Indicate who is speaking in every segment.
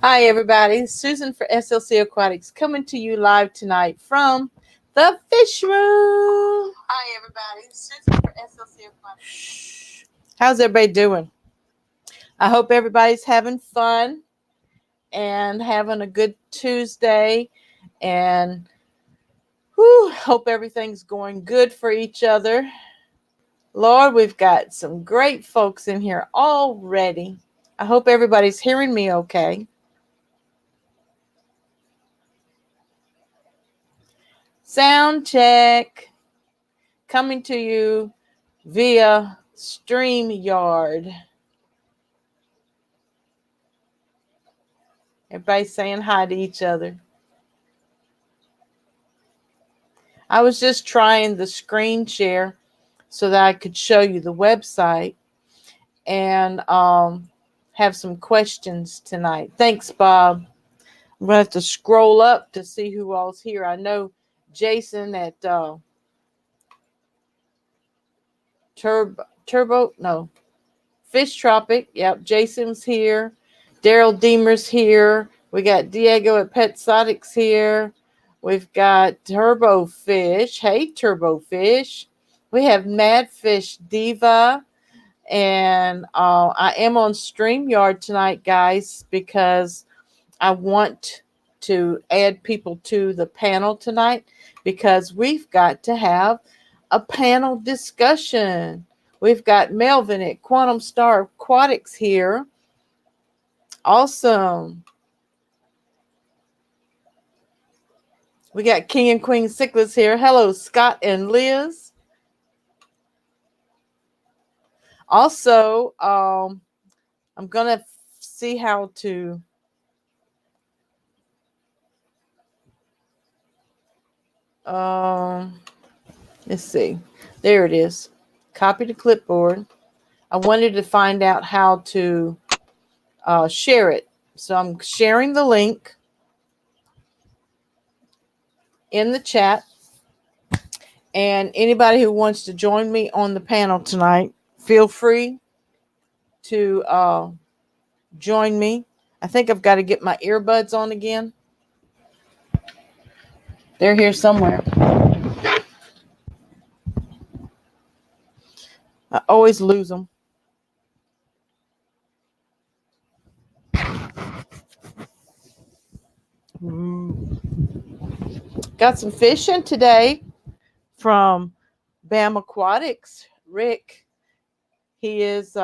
Speaker 1: Hi, everybody. Susan for SLC Aquatics coming to you live tonight from the Fishroom. Hi, everybody. Susan for SLC Aquatics. Shh. How's everybody doing? I hope everybody's having fun and having a good Tuesday. And hope everything's going good for each other. Lord, we've got some great folks in here already. I hope everybody's hearing me okay. Sound check. Coming to you via StreamYard. Everybody saying hi to each other. I was just trying the screen share so that I could show you the website and have some questions tonight. Thanks, Bob. I'm going to have to scroll up to see who all's here. I know Jason at Fish Tropic. Yep, Jason's here. Daryl Deemer's here. We got Diego at Petsotics here. We've got Turbo Fish. Hey, Turbo Fish. We have Mad Fish Diva. And I am on StreamYard tonight, guys, because I want to add people to the panel tonight because we've got to have a panel discussion. We've got Melvin at Quantum Star Aquatics here. Awesome. We got King and Queen Cichlids here. Hello, Scott and Liz. Also, I'm going to see how to let's see. There it is. Copy to clipboard. I wanted to find out how to share it. So I'm sharing the link in the chat. And anybody who wants to join me on the panel tonight, feel free to join me. I think I've got to get my earbuds on again. They're here somewhere. I always lose them. Got some fishing today from Bam Aquatics. Rick, he is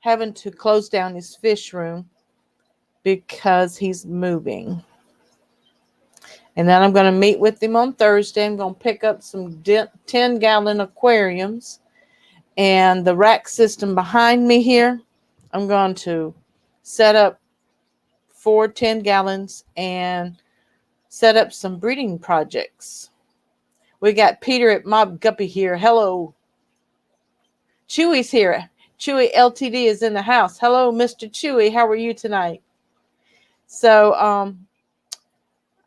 Speaker 1: having to close down his fish room because he's moving. And then I'm going to meet with him on Thursday. I'm going to pick up some 10-gallon aquariums. And the rack system behind me here, I'm going to set up 4 10-gallons and set up some breeding projects. We got Peter at Mob Guppy here. Hello. Chewy's here. Chewy LTD is in the house. Hello, Mr. Chewy. How are you tonight? So,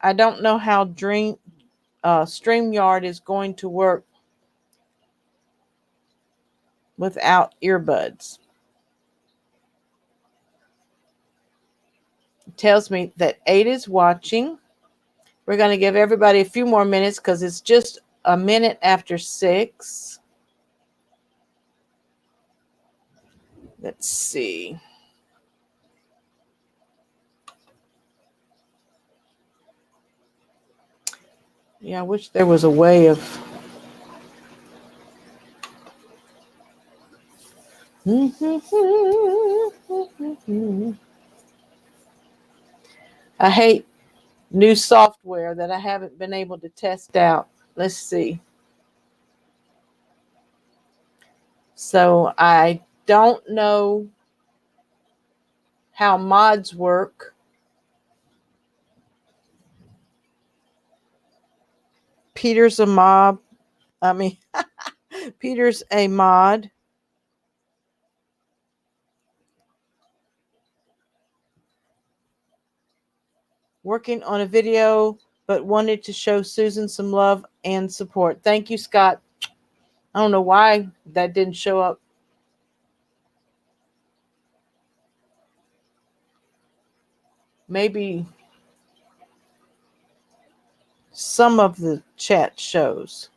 Speaker 1: I don't know how StreamYard is going to work without earbuds. It tells me that 8 is watching. We're going to give everybody a few more minutes because it's just a minute after 6. Let's see. Yeah, I wish there was a way of... I hate new software that I haven't been able to test out. Let's see. So I don't know how mods work. Peter's a mod. Peter's a mod. Working on a video, but wanted to show Susan some love and support. Thank you, Scott. I don't know why that didn't show up. maybe some of the chat shows.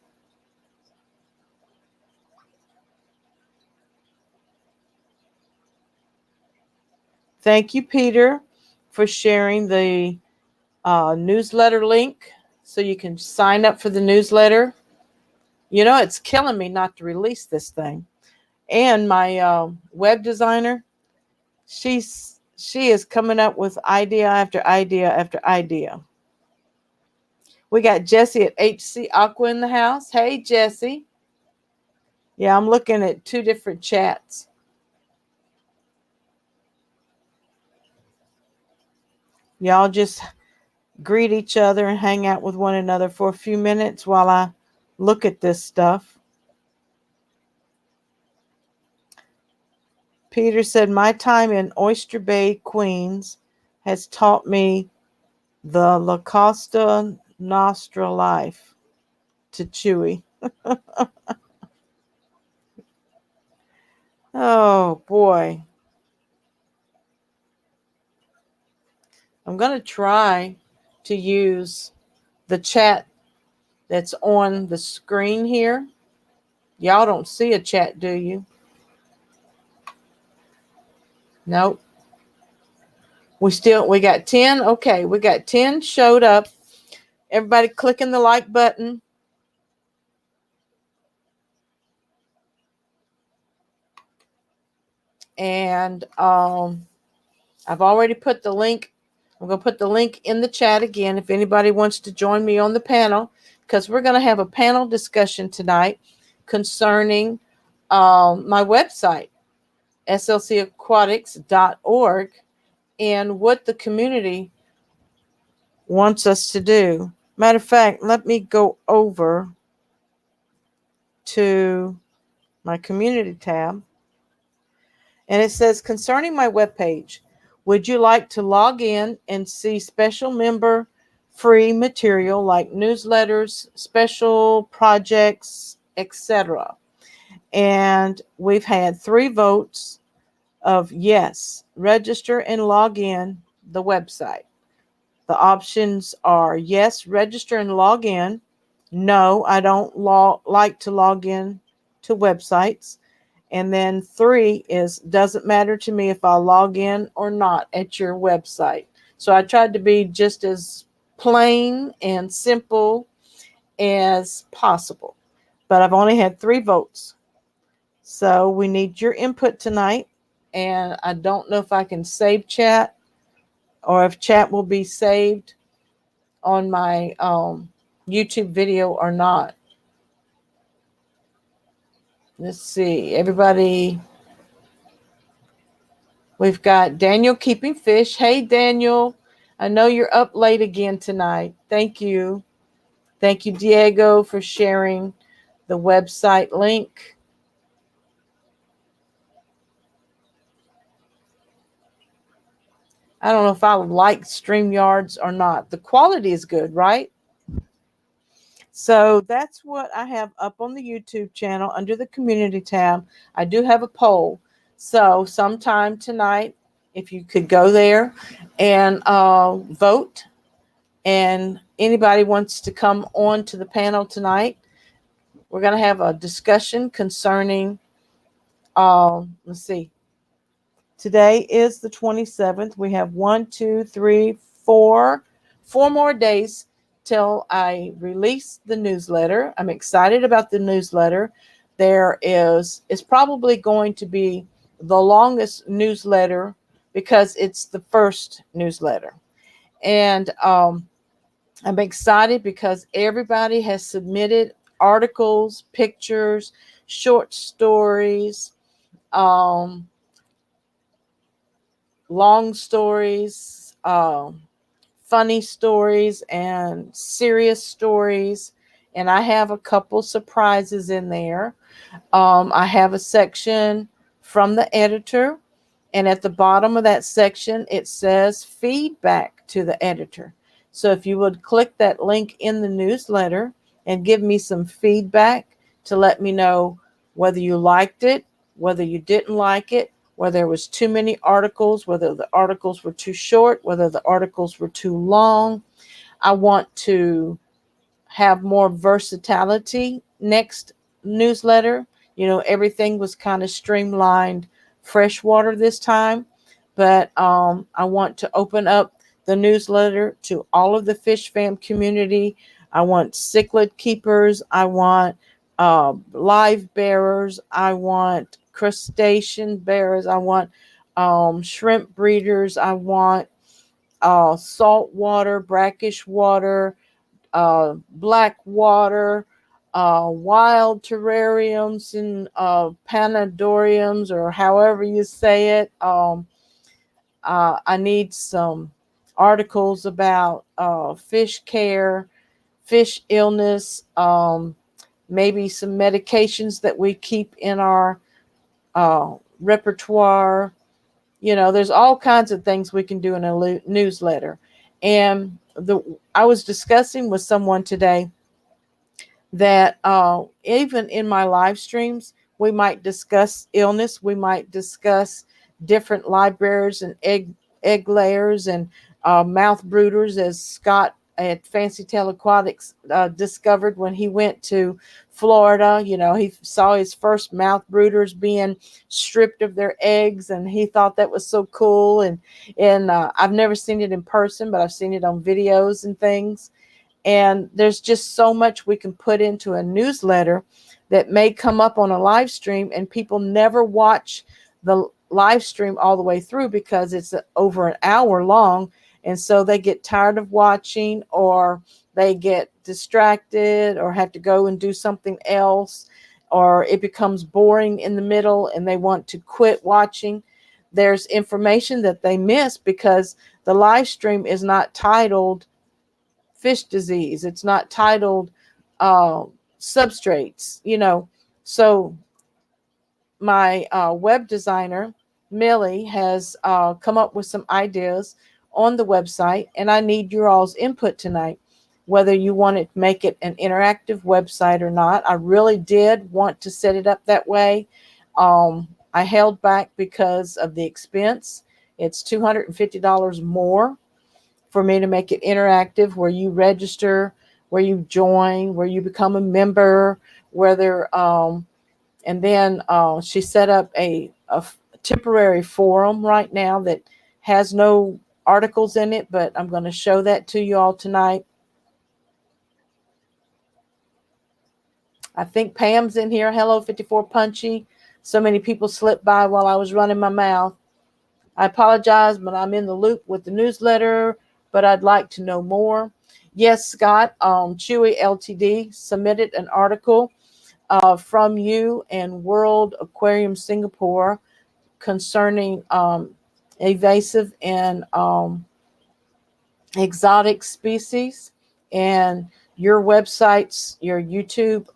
Speaker 1: Thank you, Peter, for sharing the newsletter link so you can sign up for the newsletter. You know, it's killing me not to release this thing. And my web designer, she is coming up with idea after idea after idea. We got Jesse at HC Aqua in the house. Hey, Jesse. Yeah, I'm looking at 2 different chats. Y'all just greet each other and hang out with one another for a few minutes while I look at this stuff. Peter said, my time in Oyster Bay, Queens has taught me the La Costa Nostra life. To Chewy. Oh, boy. I'm going to try to use the chat that's on the screen here. Y'all don't see a chat, do you? Nope. We got 10. Okay, we got 10 showed up. Everybody clicking the like button. And I've already put the link. I'm going to put the link in the chat again if anybody wants to join me on the panel, because we're going to have a panel discussion tonight concerning my website, slcaquatics.org, and what the community wants us to do. Matter of fact, let me go over to my community tab. And it says, concerning my webpage, would you like to log in and see special member free material like newsletters, special projects, etc.? And we've had 3 votes of yes, register and log in the website. The options are yes, register and log in. No, I don't like to log in to websites. And then 3 is doesn't matter to me if I log in or not at your website. So I tried to be just as plain and simple as possible. But I've only had 3 votes. So we need your input tonight. And I don't know if I can save chat or if chat will be saved on my YouTube video or not. Let's see. Everybody. We've got Daniel Keeping Fish. Hey, Daniel. I know you're up late again tonight. Thank you. Thank you, Diego, for sharing the website link. I don't know if I like StreamYards or not. The quality is good, right? So that's what I have up on the YouTube channel under the community tab. I do have a poll. So sometime tonight, if you could go there and vote, and anybody wants to come on to the panel tonight, we're going to have a discussion concerning, let's see, today is the 27th. We have 4 more days till I release the newsletter. I'm excited about the newsletter. It's probably going to be the longest newsletter because it's the first newsletter. And I'm excited because everybody has submitted articles, pictures, short stories, long stories, funny stories, and serious stories. And I have a couple surprises in there. I have a section from the editor, and at the bottom of that section, it says feedback to the editor. So if you would click that link in the newsletter and give me some feedback to let me know whether you liked it, whether you didn't like it, whether there was too many articles, whether the articles were too short, whether the articles were too long. I want to have more versatility next newsletter. Everything was kind of streamlined, freshwater this time, but I want to open up the newsletter to all of the fish fam community. I want cichlid keepers. I want live bearers. I want crustacean bearers. I want shrimp breeders. I want saltwater, brackish water, black water, wild terrariums, and panadoriums, or however you say it. I need some articles about fish care, fish illness, maybe some medications that we keep in our repertoire. There's all kinds of things we can do in a newsletter. And I was discussing with someone today that even in my live streams, we might discuss illness. We might discuss different libraries and egg layers and mouth brooders, as Scott at Fancy Tail Aquatics discovered when he went to Florida. He saw his first mouth brooders being stripped of their eggs, and he thought that was so cool. And I've never seen it in person, but I've seen it on videos and things. And there's just so much we can put into a newsletter that may come up on a live stream, and people never watch the live stream all the way through because it's over an hour long. And so they get tired of watching, or they get distracted, or have to go and do something else, or it becomes boring in the middle and they want to quit watching. There's information that they miss because the live stream is not titled fish disease. It's not titled substrates, So my web designer, Millie, has come up with some ideas on the website, and I need your all's input tonight, whether you want to make it an interactive website or not. I really did want to set it up that way. I held back because of the expense. It's $250 more for me to make it interactive, where you register, where you join, where you become a member, and then she set up a temporary forum right now that has no articles in it, but I'm going to show that to you all tonight. I think Pam's in here. Hello, 54 Punchy. So many people slipped by while I was running my mouth. I apologize, but I'm in the loop with the newsletter, but I'd like to know more. Yes, Scott, Chewy Ltd. submitted an article from you and World Aquarium Singapore concerning invasive and exotic species. And your websites, your YouTube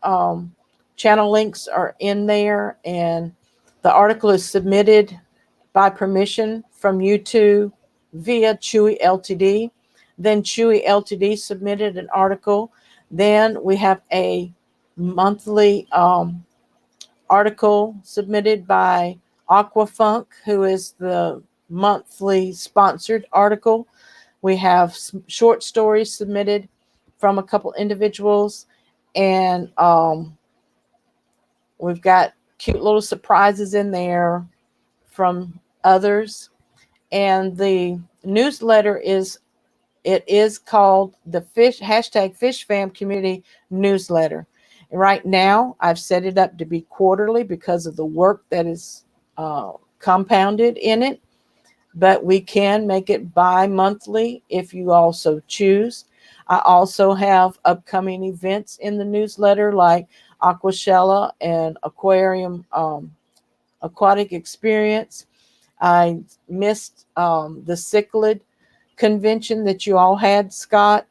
Speaker 1: channel links are in there. And the article is submitted by permission from YouTube via Chewy Ltd. Then Chewy Ltd. submitted an article. Then we have a monthly article submitted by Aquafunk, who is the monthly sponsored article. We have some short stories submitted from a couple individuals, and we've got cute little surprises in there from others. And the newsletter is called the Fish Fam Community Newsletter. And right now, I've set it up to be quarterly because of the work that is compounded in it. But we can make it bi-monthly if you also choose. I also have upcoming events in the newsletter, like Aquashella and Aquarium Aquatic Experience. I missed the cichlid convention that you all had, Scott,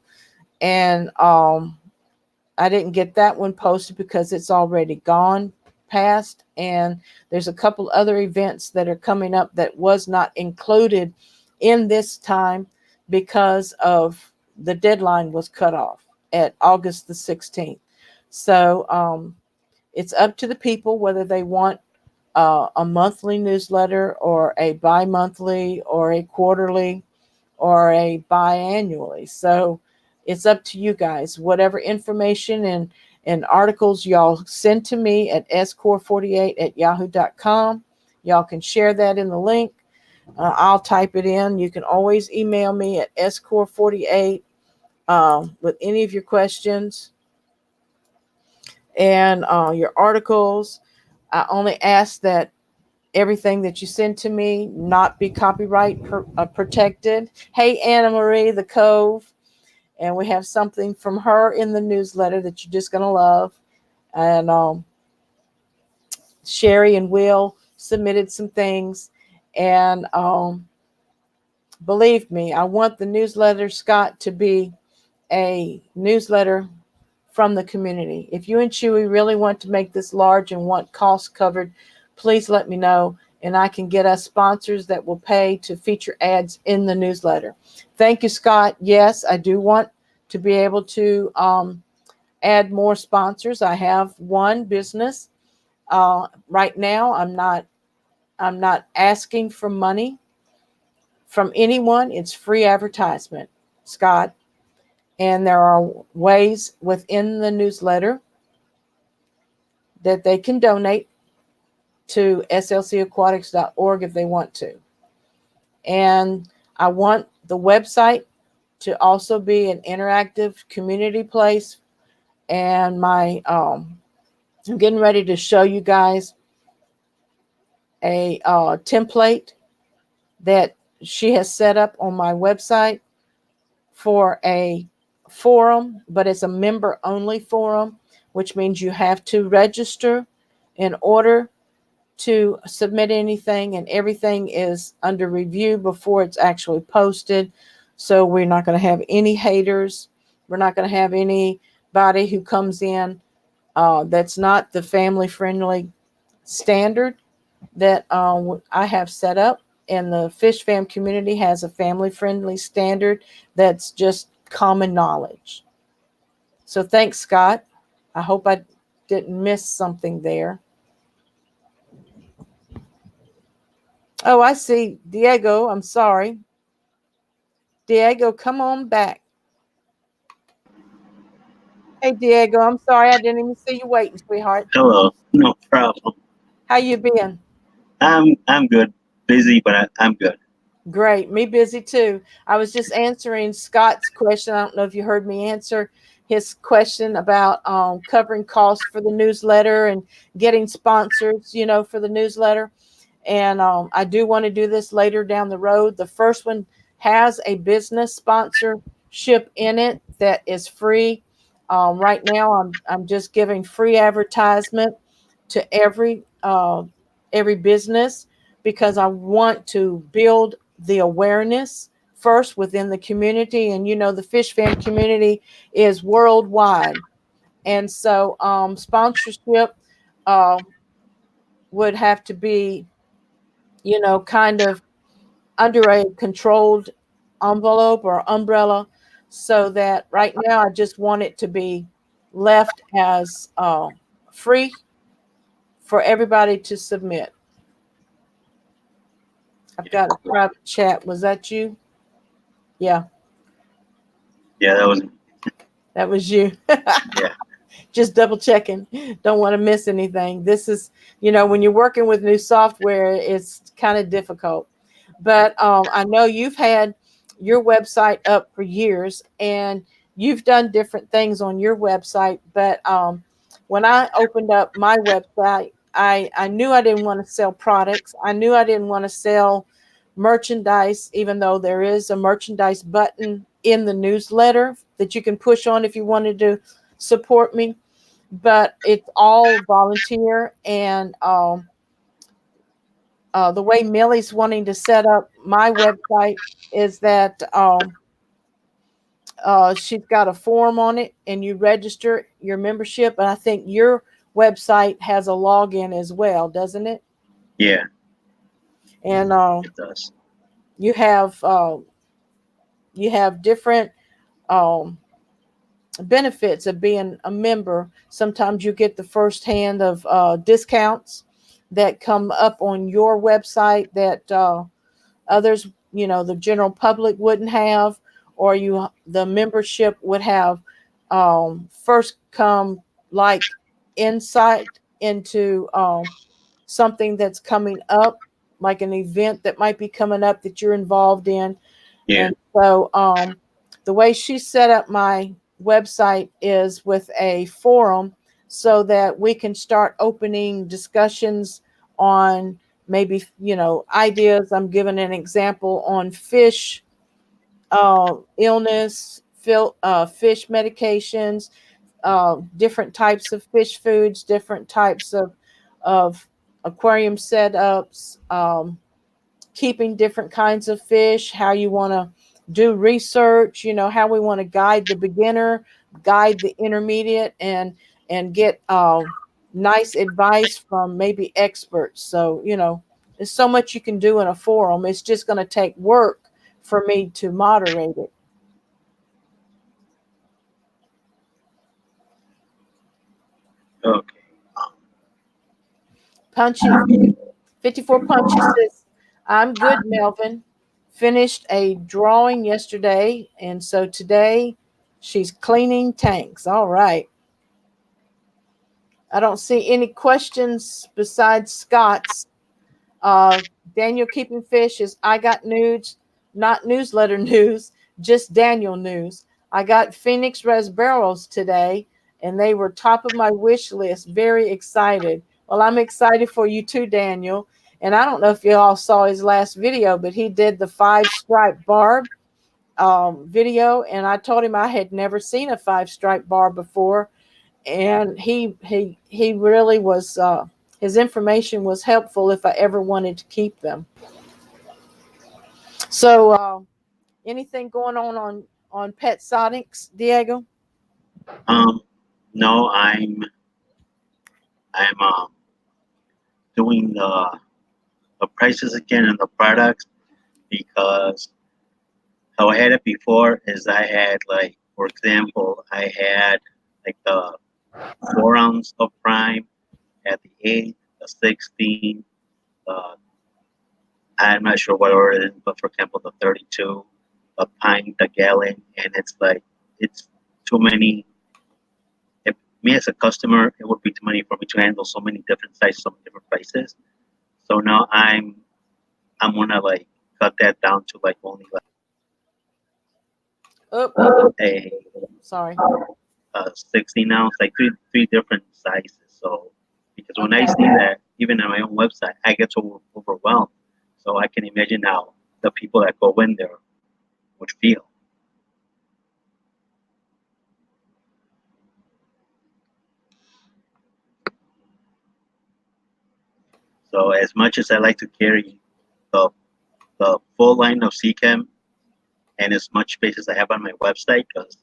Speaker 1: and I didn't get that one posted because it's already gone past. And there's a couple other events that are coming up that was not included in this time because of the deadline was cut off at August the 16th. So it's up to the people whether they want a monthly newsletter or a bi-monthly or a quarterly or a biannually. So it's up to you guys. Whatever information and articles y'all send to me at score48@yahoo.com. Y'all can share that in the link. I'll type it in. You can always email me at score48 with any of your questions and your articles. I only ask that everything that you send to me not be copyright protected. Hey, Anna Marie, the Cove. And we have something from her in the newsletter that you're just going to love. And Sherry and Will submitted some things. And believe me, I want the newsletter, Scott, to be a newsletter from the community. If you and Chewy really want to make this large and want costs covered, please let me know, and I can get us sponsors that will pay to feature ads in the newsletter. Thank you, Scott. Yes, I do want to be able to add more sponsors. I have one business. Right now, I'm not asking for money from anyone. It's free advertisement, Scott. And there are ways within the newsletter that they can donate to slcaquatics.org if they want to. And I want the website to also be an interactive community place. And I'm getting ready to show you guys a template that she has set up on my website for a forum, but it's a member only forum, which means you have to register in order to submit anything, and everything is under review before it's actually posted. So we're not going to have any haters. We're not going to have anybody who comes in that's not the family friendly standard that I have set up. And the Fish Fam community has a family friendly standard that's just common knowledge. So thanks, Scott. I hope I didn't miss something there. Oh, I see. Diego, I'm sorry. Diego, come on back. Hey, Diego, I'm sorry. I didn't even see you waiting, sweetheart.
Speaker 2: Hello, no problem.
Speaker 1: How you been?
Speaker 2: I'm good. Busy, but I'm good.
Speaker 1: Great. Me busy too. I was just answering Scott's question. I don't know if you heard me answer his question about covering costs for the newsletter and getting sponsors, for the newsletter. And I do want to do this later down the road. The first one has a business sponsorship in it that is free. Right now, I'm just giving free advertisement to every business because I want to build the awareness first within the community. And the Fish Fam community is worldwide, and so sponsorship would have to be kind of under a controlled envelope or umbrella, so that right now I just want it to be left as free for everybody to submit. I've got a private chat. Was that you? Yeah,
Speaker 2: Yeah,
Speaker 1: that was you.
Speaker 2: yeah,
Speaker 1: Just double checking. Don't want to miss anything. This is, when you're working with new software, it's kind of difficult. But I know you've had your website up for years and you've done different things on your website. But when I opened up my website, I knew I didn't want to sell products. I knew I didn't want to sell merchandise, even though there is a merchandise button in the newsletter that you can push on if you wanted to support me. But it's all volunteer. And the way Millie's wanting to set up my website is that she's got a form on it and you register your membership. And I think your website has a login as well, doesn't it?
Speaker 2: yeah.
Speaker 1: And
Speaker 2: It does.
Speaker 1: you have different um, benefits of being a member. Sometimes you get the first hand of discounts. that come up on your website that others, the general public wouldn't have, or the membership would have first come like insight into something that's coming up, like an event that might be coming up that you're involved in.
Speaker 2: Yeah.
Speaker 1: And so the way she set up my website is with a forum so that we can start opening discussions on maybe, ideas. I'm giving an example on fish illness, fish medications, different types of fish foods, different types of aquarium setups, keeping different kinds of fish, how you want to do research, how we want to guide the beginner, guide the intermediate, and get nice advice from maybe experts. So, there's so much you can do in a forum. It's just going to take work for me to moderate it.
Speaker 2: Okay.
Speaker 1: Punchy 54 Punchy says, I'm good, Melvin. Finished a drawing yesterday, and so today she's cleaning tanks. All right. I don't see any questions besides Scott's. Daniel Keeping Fish is, I got nudes, not newsletter news, just Daniel news. I got Phoenix Raspberries today, and they were top of my wish list. Very excited. Well, I'm excited for you too, Daniel. And I don't know if you all saw his last video, but he did the 5-stripe barb video, and I told him I had never seen a 5-stripe barb before, and he really was. His information was helpful if I ever wanted to keep them. So, anything going on Pet Sonics, Diego?
Speaker 2: No, I'm doing the prices again on the products because how I had it before is I had, like, for example, I had like the 4 ounce of prime at the 8, the 16, I'm not sure what order it is, but for example, the 32, a pint, a gallon, and it's like, it's too many. If me as a customer, it would be too many for me to handle so many different sizes, so many different prices. So now I'm gonna like cut that down to like only like a,
Speaker 1: Sorry.
Speaker 2: 16 ounce, like three different sizes. So because when I see that, even on my own website, I get so overwhelmed. So I can imagine how the people that go in there would feel. So as much as I like to carry the the full line of CCAM and as much space as I have on my website, because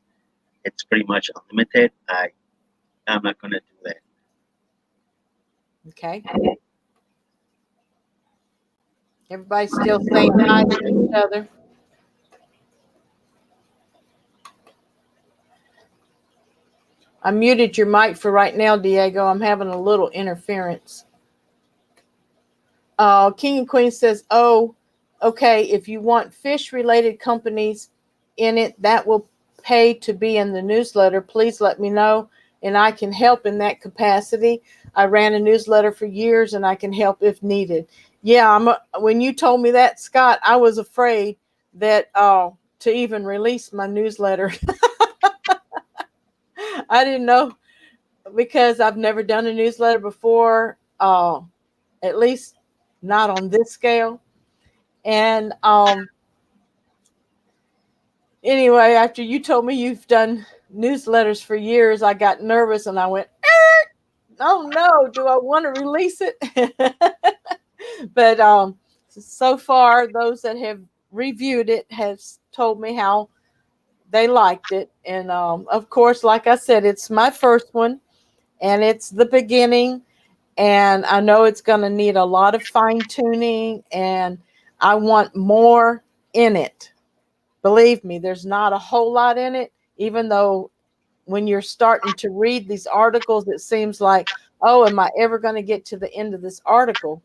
Speaker 2: it's pretty much unlimited, I'm not gonna do that.
Speaker 1: Okay. Everybody's still saying hi to each other. I muted your mic for right now, Diego. I'm having a little interference. King and Queen says, oh, okay, if you want fish-related companies in it that will pay to be in the newsletter, please let me know, and I can help in that capacity. I ran a newsletter for years, and I can help if needed. Yeah, when you told me that, Scott, I was afraid that to even release my newsletter. I didn't know, because I've never done a newsletter before, at least not on this scale. And anyway, after you told me you've done newsletters for years, I got nervous and I went, oh no, do I want to release it? But so far, those that have reviewed it have told me how they liked it. And of course, like I said, it's my first one and it's the beginning. And I know it's going to need a lot of fine tuning, and I want more in it. Believe me, there's not a whole lot in it, even though when you're starting to read these articles, it seems like, oh, am I ever going to get to the end of this article?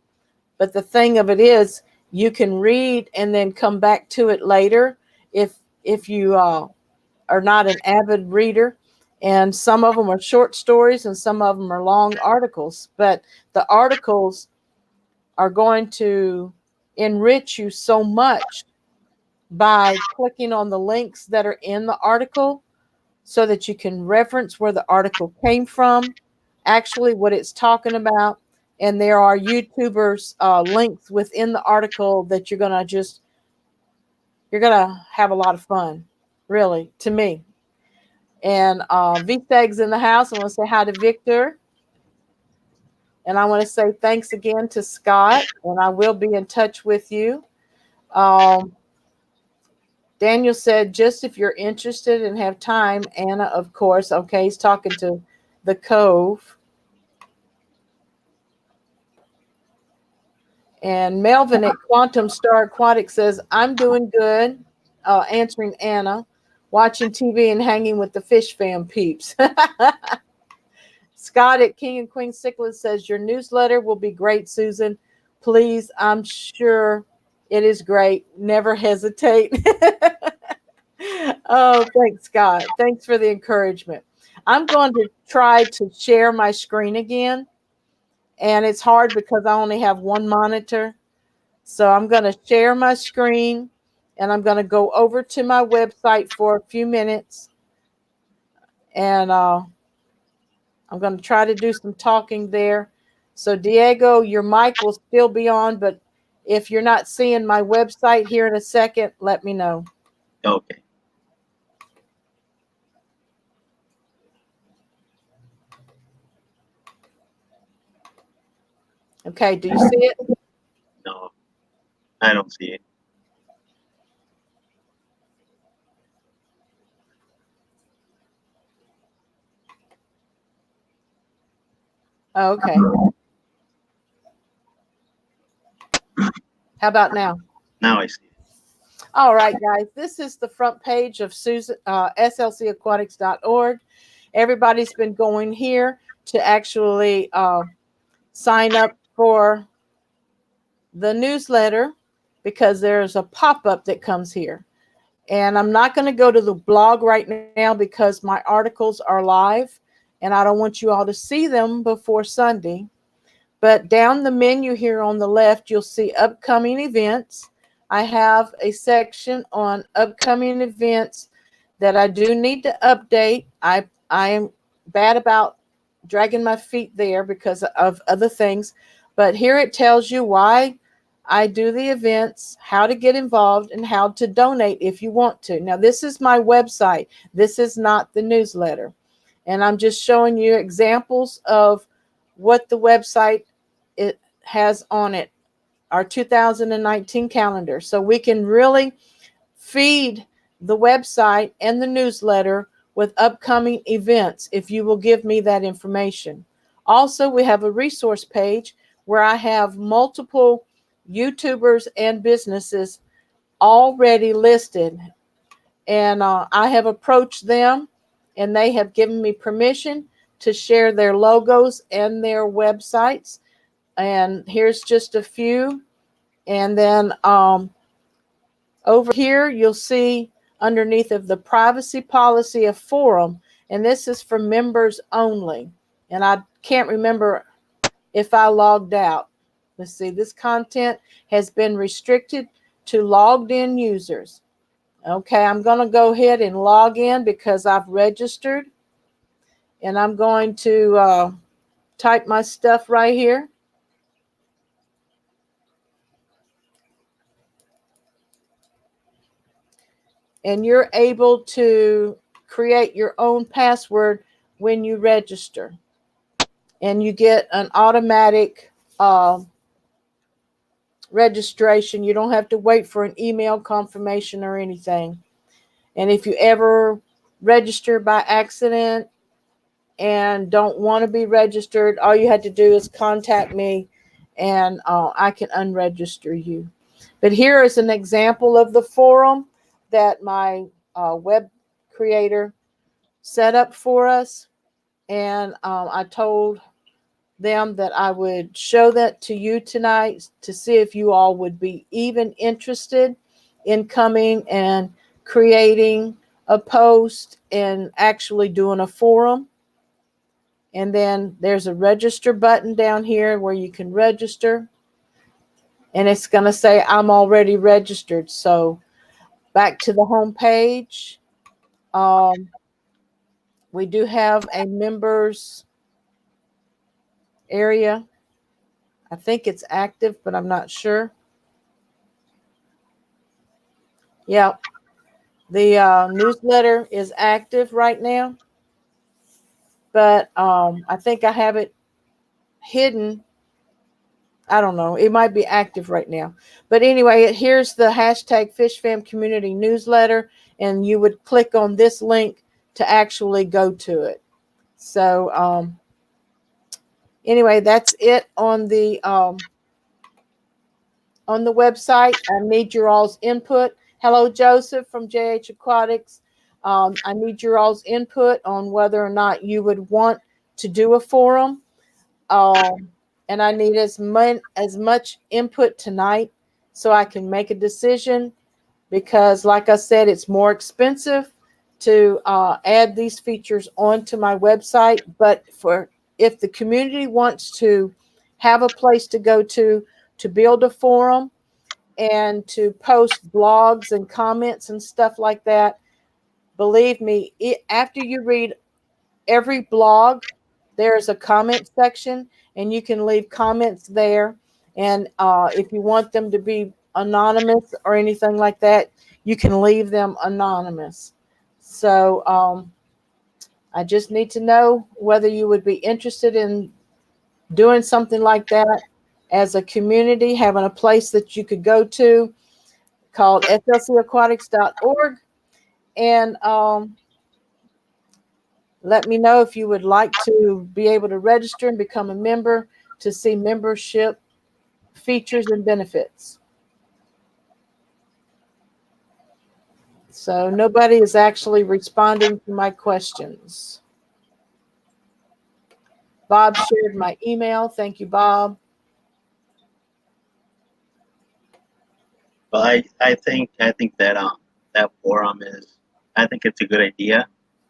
Speaker 1: But the thing of it is, you can read and then come back to it later if you are not an avid reader. And some of them are short stories and some of them are long articles. But the articles are going to enrich you so much by clicking on the links that are in the article so that you can reference where the article came from, actually what it's talking about. And there are YouTubers links within the article that you're gonna have a lot of fun, really, to me. And VSAG's in the house. I want to say hi to Victor. And I want to say thanks again to Scott. And I will be in touch with you. Um, Daniel said, just if you're interested and have time, Anna, of course. Okay, he's talking to the Cove. And Melvin at Quantum Star Aquatic says, I'm doing good, answering Anna, watching TV and hanging with the fish fam peeps. Scott at King and Queen Cichlid says, your newsletter will be great, Susan. Please, I'm sure it is great. Never hesitate. Oh, thanks, Scott. Thanks for the encouragement. I'm going to try to share my screen again. And it's hard because I only have one monitor. So I'm going to share my screen and I'm going to go over to my website for a few minutes. And I'm going to try to do some talking there. So Diego, your mic will still be on, but if you're not seeing my website here in a second, let me know.
Speaker 2: Okay.
Speaker 1: Okay, do you see it?
Speaker 2: No, I don't see it.
Speaker 1: Oh, okay. How about now?
Speaker 2: Now I see it.
Speaker 1: All right, guys, this is the front page of Susan, slcaquatics.org. Everybody's been going here to actually sign up for the newsletter because there's a pop-up that comes here. And I'm not going to go to the blog right now because my articles are live and I don't want you all to see them before Sunday. But down the menu here on the left, you'll see upcoming events. I have a section on upcoming events that I do need to update. I am bad about dragging my feet there because of other things. But here it tells you why I do the events, how to get involved, and how to donate if you want to. Now, this is my website. This is not the newsletter. And I'm just showing you examples of what the website it has on it, our 2019 calendar. So we can really feed the website and the newsletter with upcoming events if you will give me that information. Also, we have a resource page where I have multiple YouTubers and businesses already listed. And I have approached them and they have given me permission to share their logos and their websites. And here's just a few. And then over here, you'll see underneath of the privacy policy of forum. And this is for members only. And I can't remember if I logged out. Let's see, this content has been restricted to logged in users. Okay, I'm going to go ahead and log in because I've registered. And I'm going to type my stuff right here. And you're able to create your own password when you register. And you get an automatic registration. You don't have to wait for an email confirmation or anything. And if you ever register by accident and don't want to be registered, all you had to do is contact me and I can unregister you. But here is an example of the forum that my web creator set up for us. And I told them that I would show that to you tonight to see if you all would be even interested in coming and creating a post and actually doing a forum. And then there's a register button down here where you can register. And it's going to say I'm already registered. So back to the home page. We do have a members area. I think it's active, but I'm not sure. Yeah, the newsletter is active right now, but I think I have it hidden. I don't know. It might be active right now. But anyway, here's the hashtag FishFam Community Newsletter, and you would click on this link to actually go to it. So anyway, that's it on the website. I need your all's input. Hello, Joseph from JH Aquatics. I need your all's input on whether or not you would want to do a forum. And I need as much input tonight so I can make a decision, because like I said, it's more expensive to add these features onto my website. But if the community wants to have a place to go to build a forum and to post blogs and comments and stuff like that, believe me, after you read every blog, there's a comment section, and you can leave comments there. And if you want them to be anonymous or anything like that, you can leave them anonymous. So I just need to know whether you would be interested in doing something like that as a community, having a place that you could go to called flcaquatics.org. And let me know if you would like to be able to register and become a member to see membership features and benefits. So nobody is actually responding to my questions. Bob shared my email. Thank you, Bob.
Speaker 2: Well, I think that that forum is, I think it's a good idea,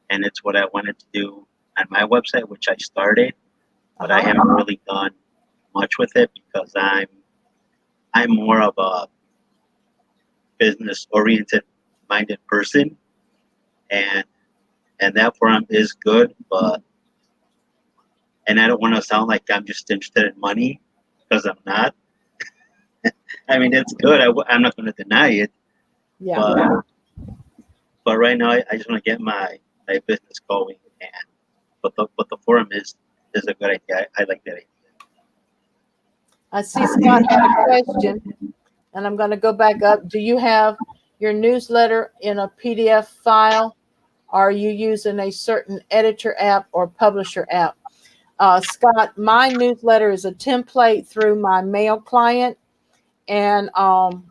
Speaker 2: and it's what I wanted to do on my website, which I started, but I haven't really done much with it because I'm more of a business oriented minded person, and that forum is good, but and I don't want to sound like I'm just interested in money, because I'm not. I mean, it's good. I'm not going to deny it,
Speaker 1: Yeah.
Speaker 2: but right now I just want to get my business going, and but the forum is a good idea. I like that idea.
Speaker 1: I see Scott had a question, and I'm going to go back up. Do you have your newsletter in a PDF file? Are you using a certain editor app or publisher app? Scott, my newsletter is a template through my mail client, and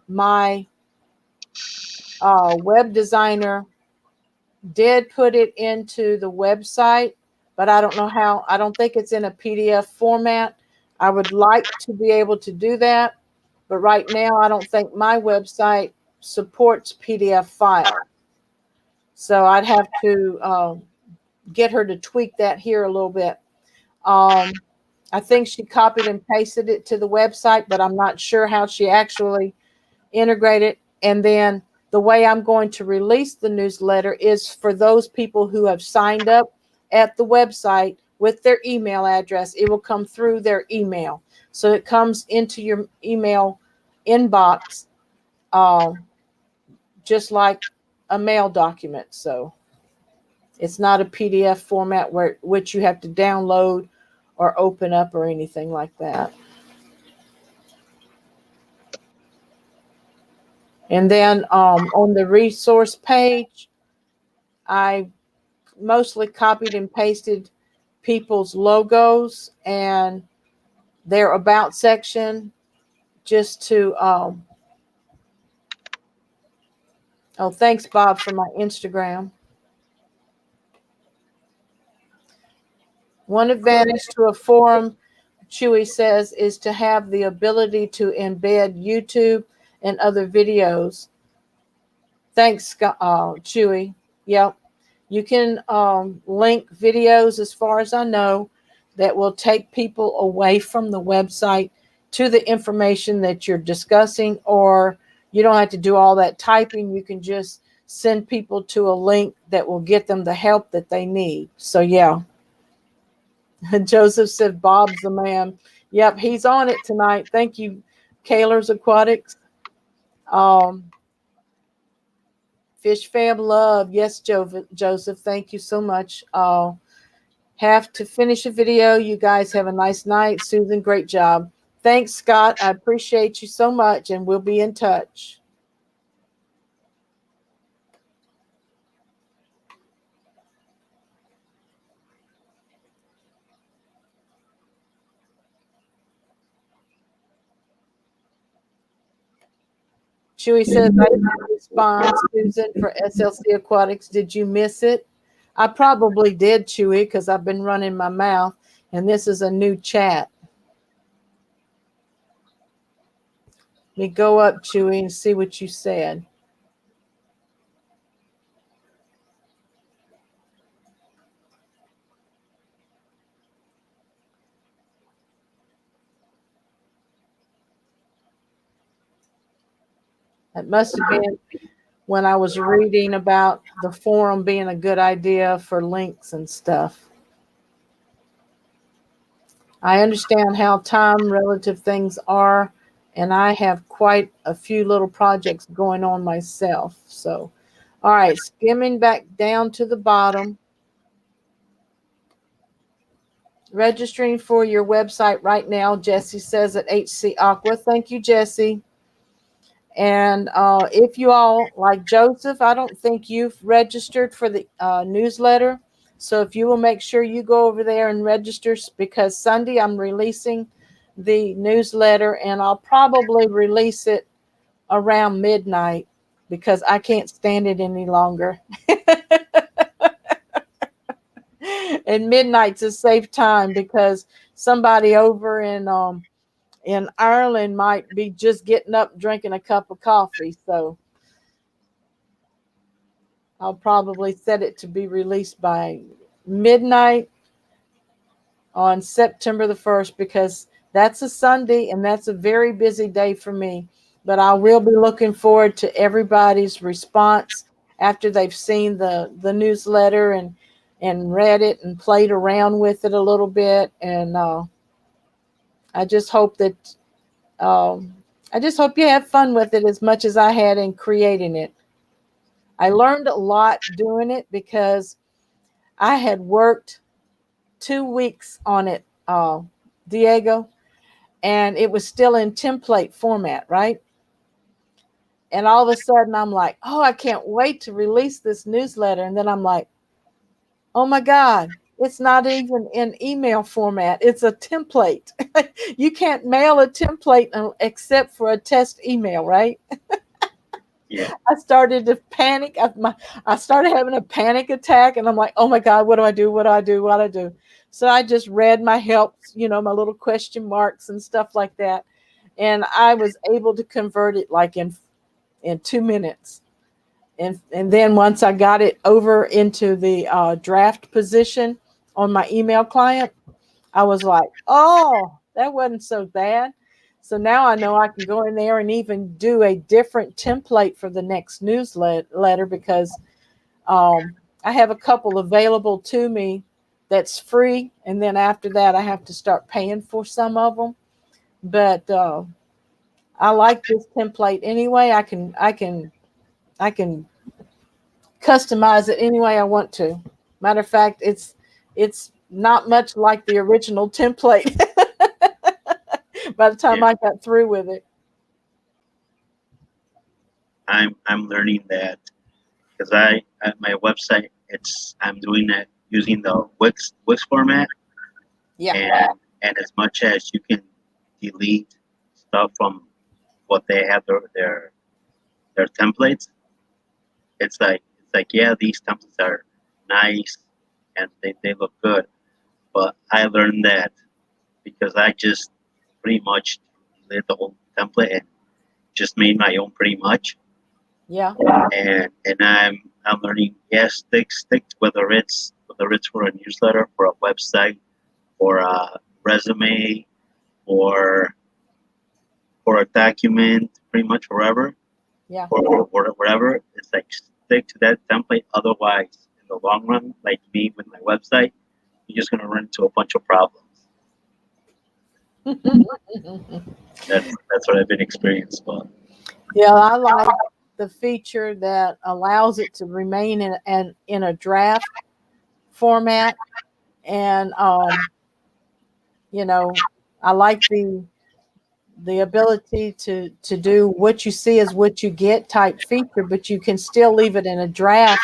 Speaker 1: my web designer did put it into the website, but I don't know how. I don't think it's in a PDF format. I would like to be able to do that, but right now I don't think my website supports PDF file. So I'd have to get her to tweak that here a little bit. I think she copied and pasted it to the website, but I'm not sure how she actually integrated. And then the way I'm going to release the newsletter is for those people who have signed up at the website with their email address. It will come through their email. So it comes into your email inbox just like a mail document. So it's not a PDF format which you have to download or open up or anything like that. And then on the resource page, I mostly copied and pasted people's logos and their about section just to, oh, thanks, Bob, for my Instagram. One advantage to a forum Chewy says, is to have the ability to embed YouTube and other videos. Thanks, Chewy. Yep. You can link videos, as far as I know, that will take people away from the website to the information that you're discussing, or you don't have to do all that typing. You can just send people to a link that will get them the help that they need. So, yeah. Joseph said, Bob's the man. Yep, he's on it tonight. Thank you, Kaler's Aquatics. Fish Fam Love. Yes, Joseph, thank you so much. Have to finish a video. You guys have a nice night. Susan, great job. Thanks, Scott. I appreciate you so much, and we'll be in touch. Chewy says, I didn't respond, Susan, for SLC Aquatics. Did you miss it? I probably did, Chewy, because I've been running my mouth, and this is a new chat. Let me go up, Chewy, and see what you said. It must have been when I was reading about the forum being a good idea for links and stuff. I understand how time relative things are, and I have quite a few little projects going on myself. So, all right, skimming back down to the bottom. Registering for your website right now, Jesse says at HC Aqua. Thank you, Jesse. And if you all, like Joseph, I don't think you've registered for the newsletter. So if you will make sure you go over there and register, because Sunday I'm releasing the newsletter, and I'll probably release it around midnight because I can't stand it any longer. And midnight's a safe time because somebody over in Ireland might be just getting up drinking a cup of coffee. So I'll probably set it to be released by midnight on September the 1st, because that's a Sunday and that's a very busy day for me. But I will be looking forward to everybody's response after they've seen the newsletter and read it and played around with it a little bit. And I just hope that I just hope you have fun with it as much as I had in creating it. I learned a lot doing it because I had worked 2 weeks on it, Diego, and it was still in template format, right? And all of a sudden I'm like, oh, I can't wait to release this newsletter. And then I'm like, oh my God, it's not even in email format. It's a template. You can't mail a template except for a test email, right?
Speaker 2: Yeah.
Speaker 1: I started to panic. I started having a panic attack, and I'm like, oh my God, what do I do? What do I do? What do I do? So I just read my helps, my little question marks and stuff like that. And I was able to convert it like in 2 minutes. And then once I got it over into the draft position on my email client, I was like, oh, that wasn't so bad. So now I know I can go in there and even do a different template for the next newsletter, because I have a couple available to me that's free. And then after that, I have to start paying for some of them. But I like this template anyway. I can customize it any way I want to. Matter of fact, it's not much like the original template by the time I got through with it.
Speaker 2: I'm learning that because I at my website I'm doing it using the Wix format.
Speaker 1: Yeah.
Speaker 2: And as much as you can delete stuff from what they have their templates, it's like yeah, these templates are nice and they look good. But I learned that because I just pretty much did the whole template and just made my own pretty much.
Speaker 1: Yeah.
Speaker 2: And I'm learning. Yes, stick whether it's for a newsletter, for a website, for a resume, or for a document, pretty much wherever,
Speaker 1: Yeah.
Speaker 2: or whatever. It's like stick to that template. Otherwise, in the long run, like me with my website, you're just gonna run into a bunch of problems. That's what I've been experienced. But
Speaker 1: Yeah, I like the feature that allows it to remain in a draft format, and you know, I like the ability to do what you see is what you get type feature, but you can still leave it in a draft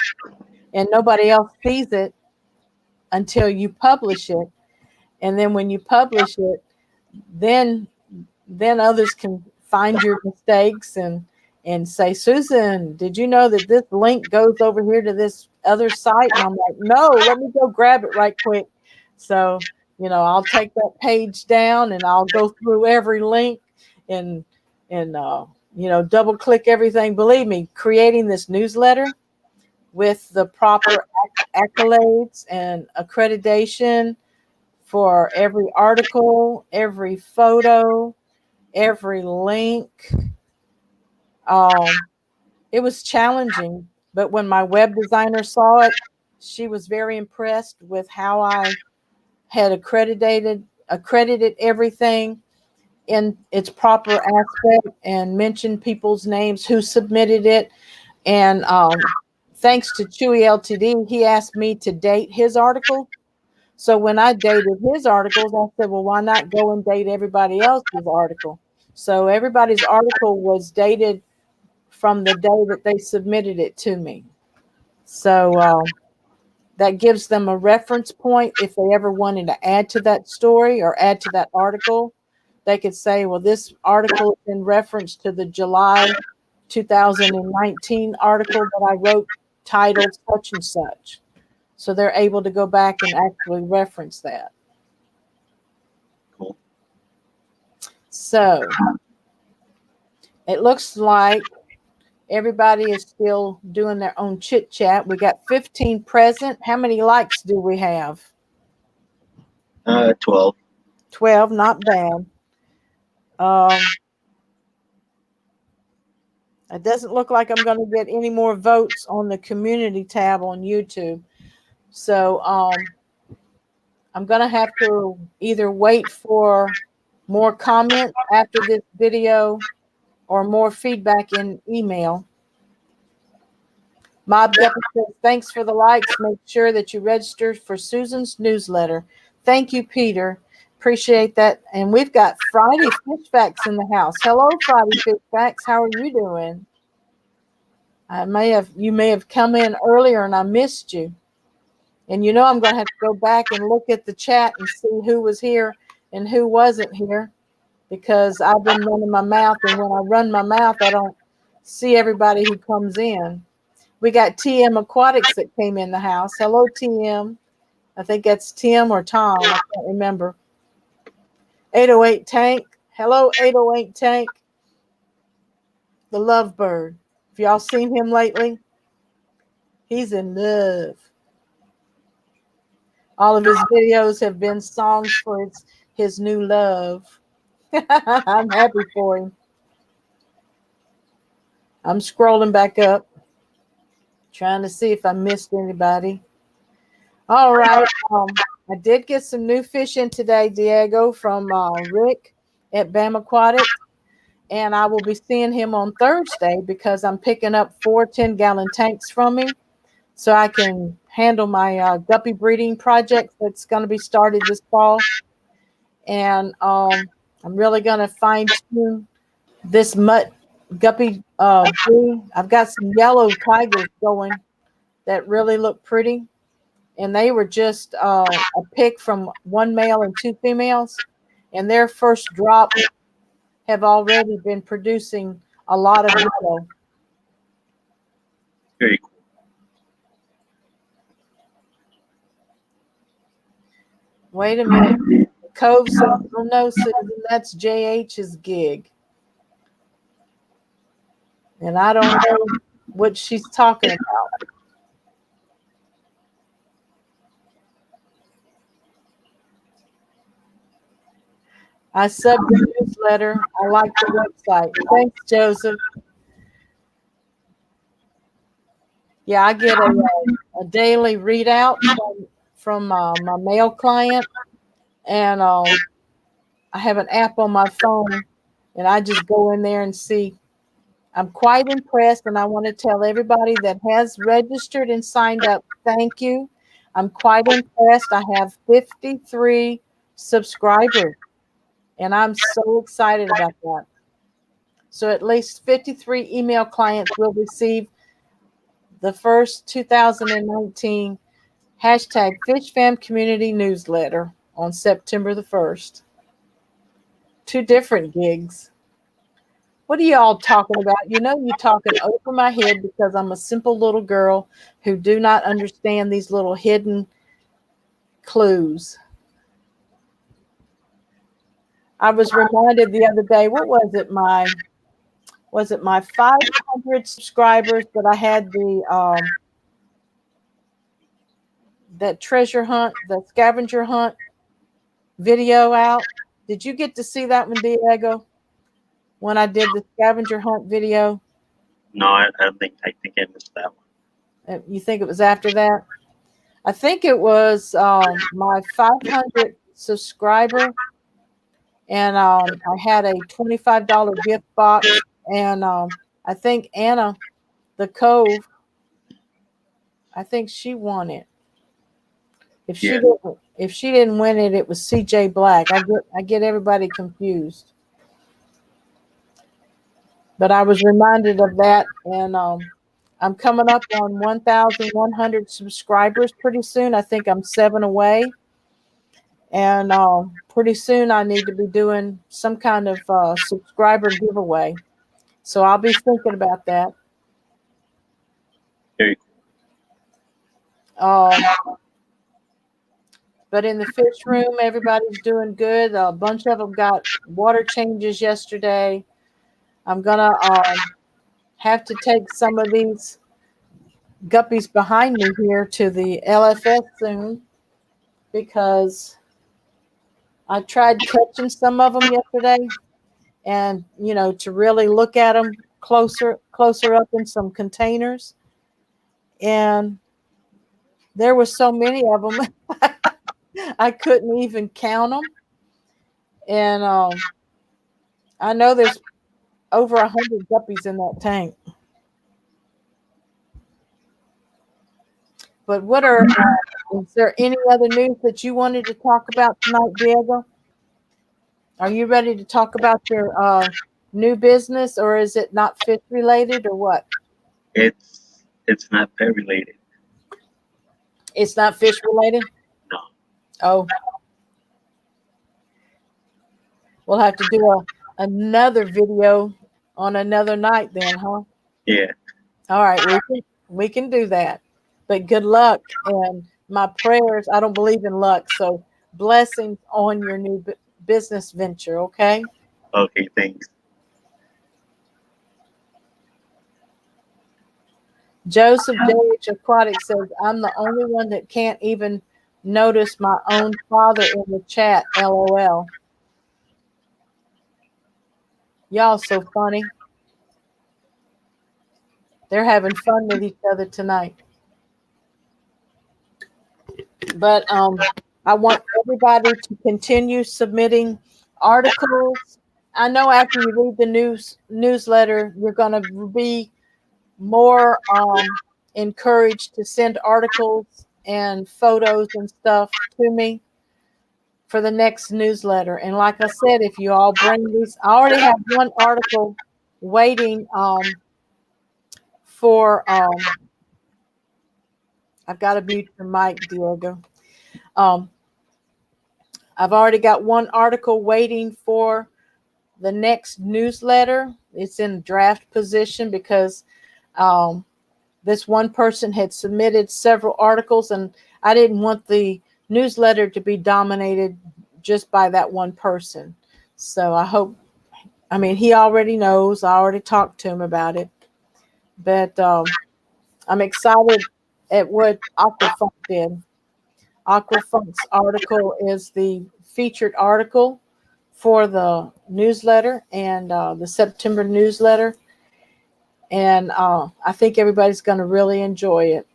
Speaker 1: and nobody else sees it until you publish it. And then when you publish it, then others can find your mistakes and say, Susan, did you know that this link goes over here to this other site? And I'm like, no, let me go grab it right quick. So, I'll take that page down and I'll go through every link and double click everything. Believe me, creating this newsletter with the proper accolades and accreditation for every article, every photo, every link. It was challenging, but when my web designer saw it, she was very impressed with how I had accredited everything in its proper aspect and mentioned people's names who submitted it. And thanks to Chewy Ltd, he asked me to date his article. So when I dated his articles, I said, well, why not go and date everybody else's article? So everybody's article was dated from the day that they submitted it to me. So that gives them a reference point if they ever wanted to add to that story or add to that article. They could say, well, this article is in reference to the July 2019 article that I wrote titled such and such. So they're able to go back and actually reference that.
Speaker 2: cool.
Speaker 1: So it looks like everybody is still doing their own chit chat. We got 15 present. How many likes do we have?
Speaker 2: 12.
Speaker 1: 12, not bad. It doesn't look like I'm going to get any more votes on the community tab on YouTube. So I'm going to have to either wait for more comments after this video or more feedback in email. Mob Guppy says, thanks for the likes. Make sure that you register for Susan's newsletter. Thank you, Peter. Appreciate that. And we've got Friday Fish Facts in the house. Hello, Friday Fish Facts. How are you doing? You may have come in earlier and I missed you. And I'm going to have to go back and look at the chat and see who was here and who wasn't here, because I've been running my mouth, and when I run my mouth, I don't see everybody who comes in. We got TM Aquatics that came in the house. Hello, TM. I think that's Tim or Tom. I can't remember. 808 Tank. Hello, 808 Tank. The lovebird. Have y'all seen him lately? He's in love. All of his videos have been songs for his new love. I'm happy for him. I'm scrolling back up, trying to see if I missed anybody. All right. I did get some new fish in today, Diego, from Rick at BAM Aquatics. And I will be seeing him on Thursday because I'm picking up 4 10-gallon tanks from him so I can handle my guppy breeding project that's going to be started this fall. And I'm really going to fine tune this mutt guppy breed. I've got some yellow tigers going that really look pretty. And they were just a pick from 1 male and 2 females. And their first drop have already been producing a lot of yellow.
Speaker 2: Very cool.
Speaker 1: Wait a minute. Cove said, "Oh no, Susan, that's JH's gig," and I don't know what she's talking about. I sub the newsletter. I like the website. Thanks, Joseph. Yeah, I get a daily readout from my mail client, and I have an app on my phone, and I just go in there and see. I'm quite impressed, and I want to tell everybody that has registered and signed up, thank you. I'm quite impressed. I have 53 subscribers, and I'm so excited about that. So at least 53 email clients will receive the first 2019 hashtag FishFam Community Newsletter on September the 1st. 2 different gigs. What are y'all talking about? You know you're talking over my head because I'm a simple little girl who do not understand these little hidden clues. I was reminded the other day, what was it? My 500 subscribers that I had that treasure hunt, the scavenger hunt video out. Did you get to see that one, Diego? When I did the scavenger hunt video?
Speaker 2: No, I don't think. I think I missed that one.
Speaker 1: You think it was after that? I think it was my 500 subscriber, and I had a $25 gift box, and I think Anna, the Cove, I think she won it. If she didn't win it, it was CJ Black. I get everybody confused. But I was reminded of that, and I'm coming up on 1,100 subscribers pretty soon. I think I'm 7 away, and pretty soon I need to be doing some kind of subscriber giveaway. So I'll be thinking about that.
Speaker 2: Very
Speaker 1: cool. But in the fish room, everybody's doing good. A bunch of them got water changes yesterday. I'm gonna have to take some of these guppies behind me here to the LFS soon because I tried catching some of them yesterday, and to really look at them closer up in some containers, and there were so many of them I couldn't even count them. And I know there's over 100 guppies in that tank. But is there any other news that you wanted to talk about tonight, Diego? Are you ready to talk about your new business, or is it not fish related, or what?
Speaker 2: It's not pet related.
Speaker 1: It's not fish related?
Speaker 2: No.
Speaker 1: Oh. We'll have to do another video on another night then, huh?
Speaker 2: Yeah.
Speaker 1: All right, we can do that. But good luck, and my prayers. I don't believe in luck, so blessings on your new business venture, okay?
Speaker 2: Okay, thanks.
Speaker 1: Joseph J.H. Aquatic says, I'm the only one that can't even notice my own father in the chat, LOL. Y'all so funny. They're having fun with each other tonight. But I want everybody to continue submitting articles. I know after you read the newsletter, you're going to be more encouraged to send articles and photos and stuff to me for the next newsletter. And like I said, if you all bring these, I already have one article waiting for I've got to mute your mic, Diego. I've already got one article waiting for the next newsletter. It's in draft position because this one person had submitted several articles, and I didn't want the newsletter to be dominated just by that one person. So I hope, I mean, he already knows. I already talked to him about it. But I'm excited at what Aquafunk did. Aquafunk's article is the featured article for the newsletter and the September newsletter. And I think everybody's going to really enjoy it.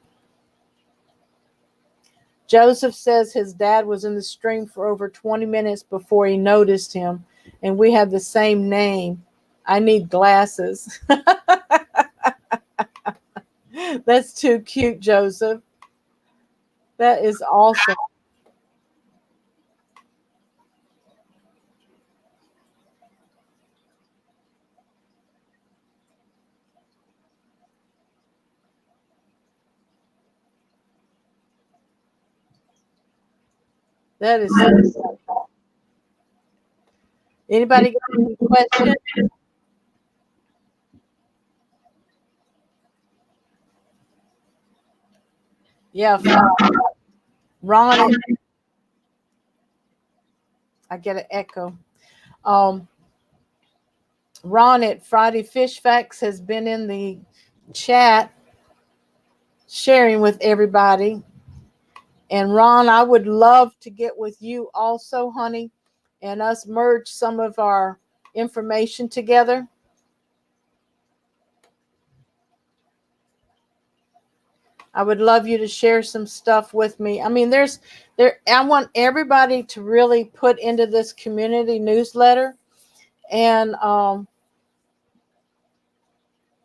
Speaker 1: Joseph says his dad was in the stream for over 20 minutes before he noticed him, and we have the same name. I need glasses. That's too cute, Joseph. That is awesome. That is so cool. Anybody got any questions? Yeah, Ron, I get an echo. Um, Ron at Friday Fish Facts has been in the chat sharing with everybody. And Ron, I would love to get with you also, honey, and us merge some of our information together. I would love you to share some stuff with me. I mean, I want everybody to really put into this community newsletter. And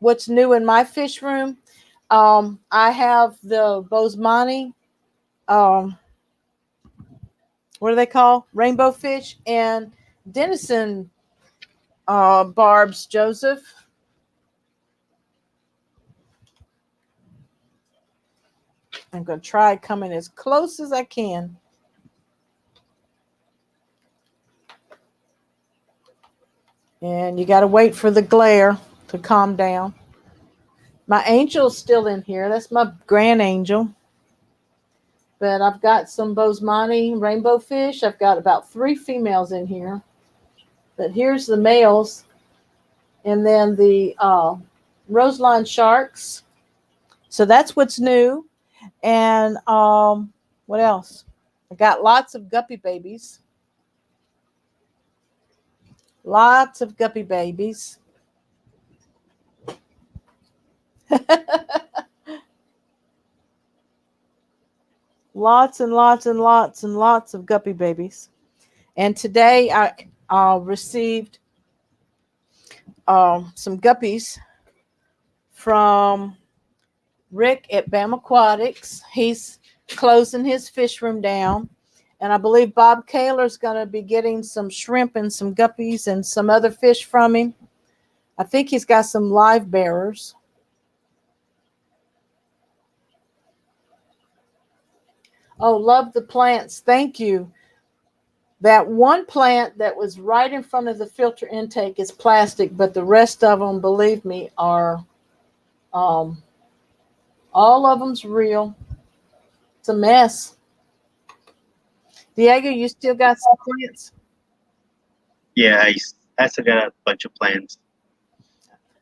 Speaker 1: what's new in my fish room? I have the Bosemani, what do they call? Rainbow fish and Denison barbs, Joseph. I'm going to try coming as close as I can. And you got to wait for the glare to calm down. My angel's still in here. That's my grand angel. But I've got some Bosemani rainbow fish. I've got about 3 females in here. But here's the males. And then the Roseline sharks. So that's what's new. And what else? I got lots of guppy babies. Lots of guppy babies. Lots and lots and lots and lots of guppy babies. And today I received some guppies from Rick at BAM Aquatics. He's closing his fish room down. And I believe Bob Kaler's going to be getting some shrimp and some guppies and some other fish from him. I think he's got some live bearers. Oh, love the plants. Thank you. That one plant that was right in front of the filter intake is plastic, but the rest of them, believe me, are all of them's real. It's a mess. Diego, you still got some plants?
Speaker 2: Yeah, I still got a bunch of plants.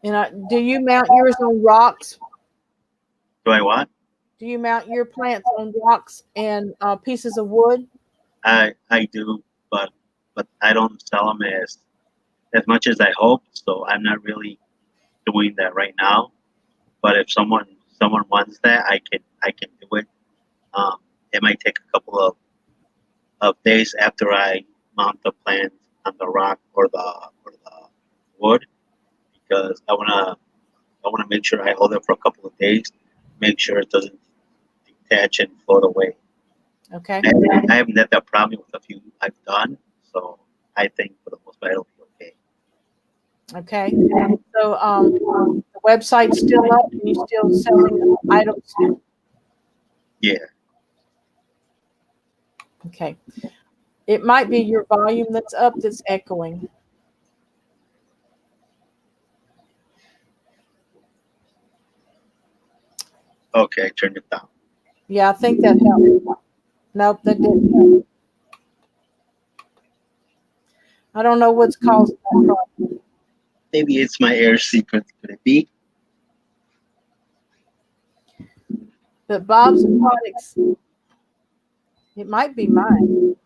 Speaker 1: And do you mount yours on rocks?
Speaker 2: Do I what?
Speaker 1: Do you mount your plants on rocks and pieces of wood?
Speaker 2: I do, but I don't sell them as much as I hope. So I'm not really doing that right now. But if someone wants that, I can do it. It might take a couple of days after I mount the plant on the rock or the wood, because I wanna make sure I hold it for a couple of days, make sure it doesn't detach and float away.
Speaker 1: Okay.
Speaker 2: I haven't had that problem with a few I've done, so I think for the most part it'll be okay.
Speaker 1: Okay. So the website's still up and you still selling items?
Speaker 2: Yeah.
Speaker 1: Okay. It might be your volume that's up that's echoing.
Speaker 2: Okay, I turned it down.
Speaker 1: Yeah, I think that helped. Nope, that didn't help. I don't know what's causing that problem.
Speaker 2: Maybe it's my air secret. Could it be?
Speaker 1: But Bob's Aquatics, it might be mine.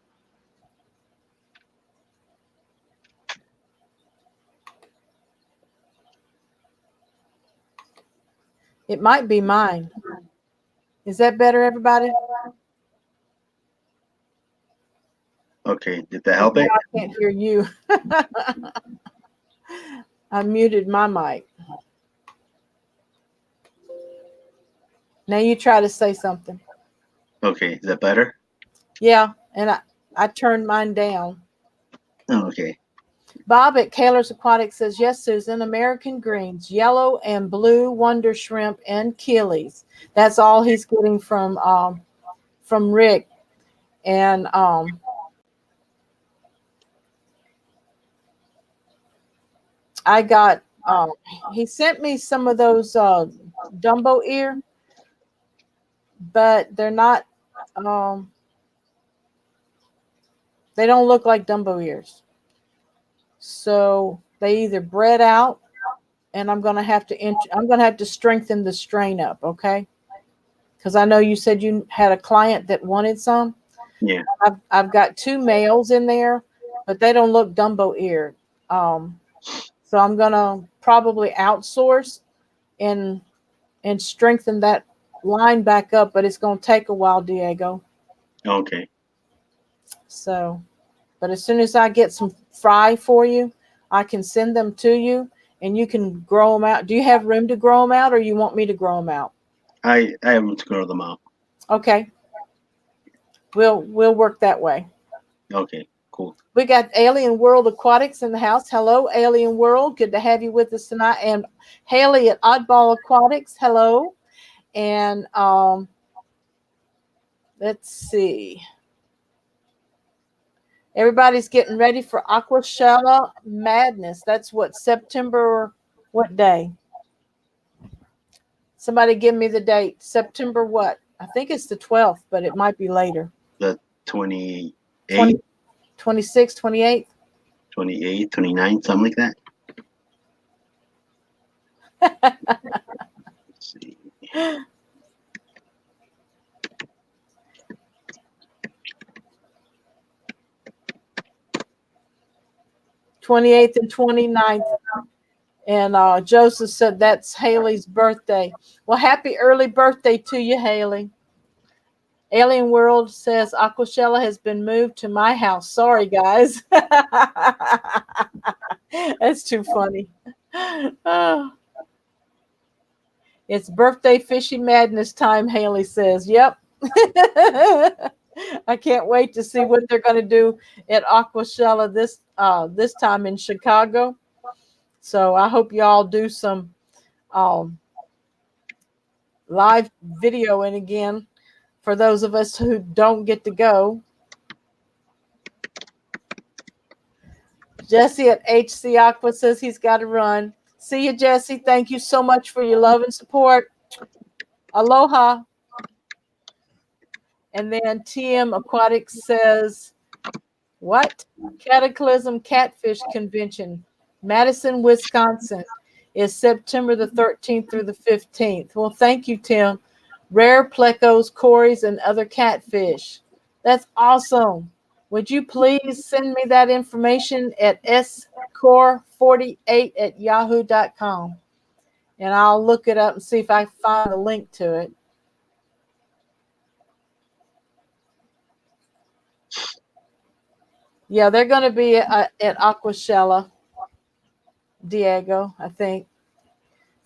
Speaker 1: It might be mine. Is that better, everybody?
Speaker 2: Okay, did that help it?
Speaker 1: I can't hear you. I muted my mic. Now you try to say something.
Speaker 2: Okay, is that better?
Speaker 1: Yeah, and I turned mine down.
Speaker 2: Oh, okay.
Speaker 1: Bob at Kaler's Aquatics says, yes, Susan, American greens, yellow and blue wonder shrimp and killies. That's all he's getting from Rick. And I got, he sent me some of those Dumbo ear, but they're not, they don't look like Dumbo ears. So they either bred out, and I'm gonna have to strengthen the strain up, okay? Because I know you said you had a client that wanted some.
Speaker 2: Yeah.
Speaker 1: I've got 2 males in there, but they don't look Dumbo eared. So I'm gonna probably outsource and strengthen that line back up, but it's gonna take a while, Diego.
Speaker 2: Okay.
Speaker 1: So, but as soon as I get some fry for you, I can send them to you, and you can grow them out. Do you have room to grow them out, or you want me to grow them out?
Speaker 2: I have to grow them out.
Speaker 1: Okay. We'll work that way.
Speaker 2: Okay, cool.
Speaker 1: We got Alien World Aquatics in the house. Hello, Alien World. Good to have you with us tonight. And Haley at Oddball Aquatics. Hello. And let's see. Everybody's getting ready for Aquashella Madness. That's what, September, what day? Somebody give me the date. September what? I think it's the 12th, but it might be later.
Speaker 2: The 28th,
Speaker 1: 26th, 28th?
Speaker 2: 28th, 29th, something like that. Let's see.
Speaker 1: 28th and 29th. And Joseph said that's Haley's birthday. Well, happy early birthday to you, Haley. Alien World says Aquashella has been moved to my house. Sorry, guys. That's too funny. Oh. It's birthday fishy madness time, Haley says. Yep. I can't wait to see what they're going to do at Aquashella this time in Chicago. So I hope y'all do some live videoing again for those of us who don't get to go. Jesse at HC Aqua says he's got to run. See you, Jesse. Thank you so much for your love and support. Aloha. And then TM Aquatics says, what? Cataclysm Catfish Convention, Madison, Wisconsin, is September the 13th through the 15th. Well, thank you, Tim. Rare plecos, cories, and other catfish. That's awesome. Would you please send me that information at score48@yahoo.com, and I'll look it up and see if I find a link to it. Yeah, they're going to be at Aquashella, Diego, I think.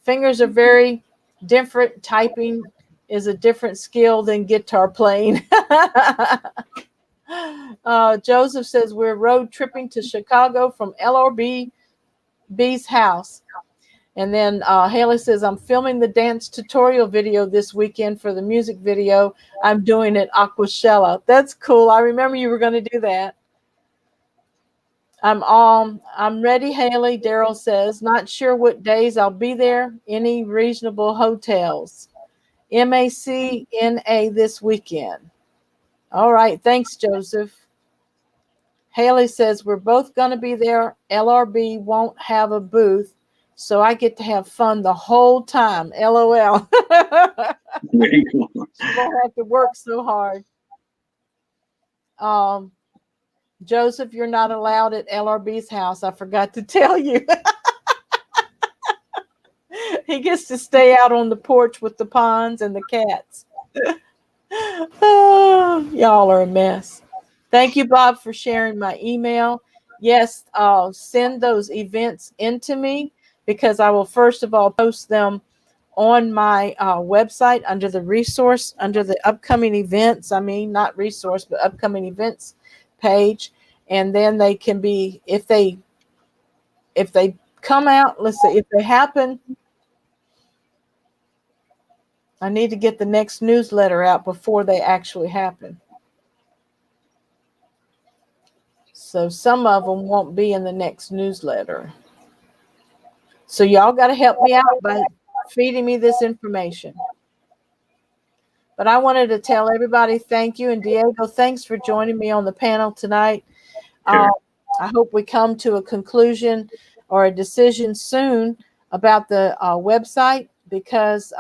Speaker 1: Fingers are very different. Typing is a different skill than guitar playing. Joseph says we're road tripping to Chicago from LRB's house. And then Haley says, I'm filming the dance tutorial video this weekend for the music video I'm doing at Aquashella. That's cool. I remember you were going to do that. I'm ready, Haley, Daryl says. Not sure what days I'll be there. Any reasonable hotels? MACNA this weekend. All right. Thanks, Joseph. Haley says, we're both going to be there. LRB won't have a booth, so I get to have fun the whole time. LOL.
Speaker 2: Very cool.
Speaker 1: She won't have to work so hard. Joseph, you're not allowed at LRB's house. I forgot to tell you. He gets to stay out on the porch with the ponds and the cats. Oh, y'all are a mess. Thank you, Bob, for sharing my email. Yes, send those events into me, because I will first of all post them on my website under the upcoming events. I mean, not resource, but upcoming events page. And then they can be, if they come out, let's say if they happen, I need to get the next newsletter out before they actually happen. So some of them won't be in the next newsletter. So y'all got to help me out by feeding me this information. But I wanted to tell everybody thank you. And Diego, thanks for joining me on the panel tonight.
Speaker 2: Sure.
Speaker 1: I hope we come to a conclusion or a decision soon about the website, because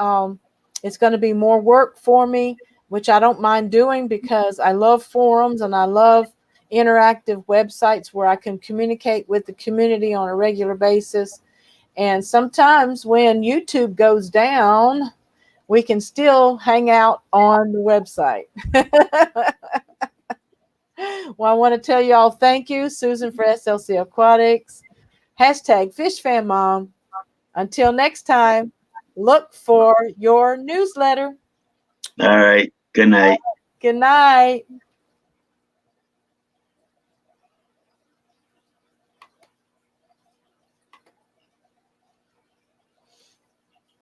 Speaker 1: it's going to be more work for me, which I don't mind doing, because I love forums and I love interactive websites where I can communicate with the community on a regular basis. And sometimes when YouTube goes down, we can still hang out on the website. Well, I want to tell you all thank you, Susan for SLC Aquatics. #FishFanMom. Until next time, look for your newsletter.
Speaker 2: All right. Good night.
Speaker 1: Good night.